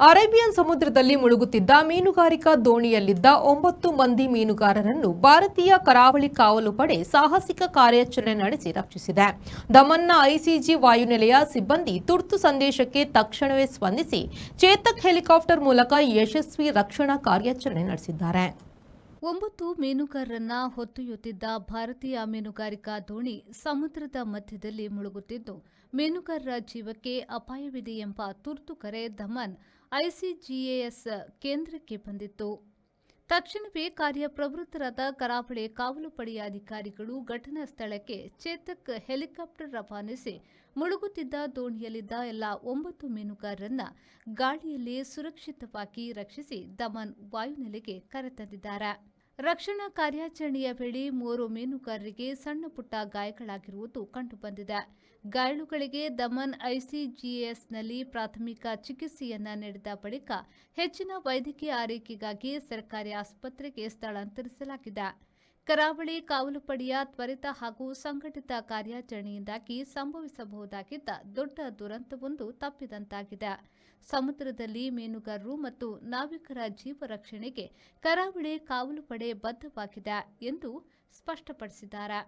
Arabian ಸಮುದ್ರದಲ್ಲಿ ಮುಳುಗುತ್ತಿದ್ದ ಮೀನುಗಾರಿಕಾ ದೋಣಿಯಲ್ಲಿದ್ದ 9 ಮಂದಿ ಮೀನುಗಾರರನ್ನು ಭಾರತೀಯ ಕರಾವಳಿ ಕಾವಲು ಪಡೆ ಸಾಹಸಿಕ ಕಾರ್ಯಾಚರಣೆ ನಡೆಸಿ ರಕ್ಷಿಸಿದೆ. ದಮನ್ನ ಐಸಿಜಿ ವಾಯುನೆಲೆಯ ಸಿಬ್ಬಂದಿ ತುರ್ತು ಸಂದೇಶಕ್ಕೆ ತಕ್ಷಣವೇ ಸ್ಪಂದಿಸಿ ಚೇತಕ್ ಹೆಲಿಕಾಪ್ಟರ್ ಮೂಲಕ ಯಶಸ್ವಿ ರಕ್ಷಣಾ ಕಾರ್ಯಾಚರಣೆ ನಡೆಸಿದ್ದಾರೆ. 9 ಮೀನುಗಾರರನ್ನ ಹೊತ್ತೊಯ್ಯುತ್ತಿದ್ದ ಭಾರತೀಯ ಮೀನುಗಾರಿಕಾ ದೋಣಿ ಸಮುದ್ರದ ಮಧ್ಯದಲ್ಲಿ ಮುಳುಗುತ್ತಿದ್ದು, ಮೀನುಗಾರರ ಜೀವಕ್ಕೆ ಅಪಾಯವಿದೆ ಎಂಬ ತುರ್ತು ಕರೆ ದಮನ್ ಐಸಿಜಿಎಎಸ್ ಕೇಂದ್ರಕ್ಕೆ ಬಂದಿತ್ತು. ತಕ್ಷಣವೇ ಕಾರ್ಯಪ್ರವೃತ್ತರಾದ ಕರಾವಳಿ ಕಾವಲು ಪಡೆಯ ಅಧಿಕಾರಿಗಳು ಘಟನಾ ಸ್ಥಳಕ್ಕೆ ಚೇತಕ್ ಹೆಲಿಕಾಪ್ಟರ್ ರವಾನಿಸಿ ಮುಳುಗುತ್ತಿದ್ದ ದೋಣಿಯಲ್ಲಿದ್ದ ಎಲ್ಲ 9 ಮೀನುಗಾರರನ್ನ ಗಾಳಿಯಲ್ಲಿ ಸುರಕ್ಷಿತವಾಗಿ ರಕ್ಷಿಸಿ ದಮನ್ ವಾಯುನೆಲೆಗೆ ಕರೆತಂದಿದ್ದಾರೆ. ರಕ್ಷಣಾ ಕಾರ್ಯಾಚರಣೆಯ ವೇಳೆ 3 ಮೀನುಗಾರರಿಗೆ ಸಣ್ಣ ಪುಟ್ಟ ಗಾಯಗಳಾಗಿರುವುದು ಕಂಡುಬಂದಿದೆ. ಗಾಯಾಳುಗಳಿಗೆ ದಮನ್ ಐಸಿಜಿಎಸ್ನಲ್ಲಿ ಪ್ರಾಥಮಿಕ ಚಿಕಿತ್ಸೆಯನ್ನ ನೀಡಿದ ಬಳಿಕ ಹೆಚ್ಚಿನ ವೈದ್ಯಕೀಯ ಆರೈಕೆಗಾಗಿ ಸರ್ಕಾರಿ ಆಸ್ಪತ್ರೆಗೆ ಸ್ಥಳಾಂತರಿಸಲಾಗಿದೆ. ಕರಾವಳಿ ಕಾವಲು ಪಡೆಯ ತ್ವರಿತ ಹಾಗೂ ಸಂಘಟಿತ ಕಾರ್ಯಾಚರಣೆಯಿಂದಾಗಿ ಸಂಭವಿಸಬಹುದಾಗಿದ್ದ ದೊಡ್ಡ ದುರಂತವೊಂದು ತಪ್ಪಿದಂತಾಗಿದೆ. ಸಮುದ್ರದಲ್ಲಿ ಮೀನುಗಾರರು ಮತ್ತು ನಾವಿಕರ ಜೀವ ರಕ್ಷಣೆಗೆ ಕರಾವಳಿ ಕಾವಲು ಪಡೆ ಬದ್ಧವಾಗಿದೆ ಎಂದು ಸ್ಪಷ್ಟಪಡಿಸಿದ್ದಾರೆ.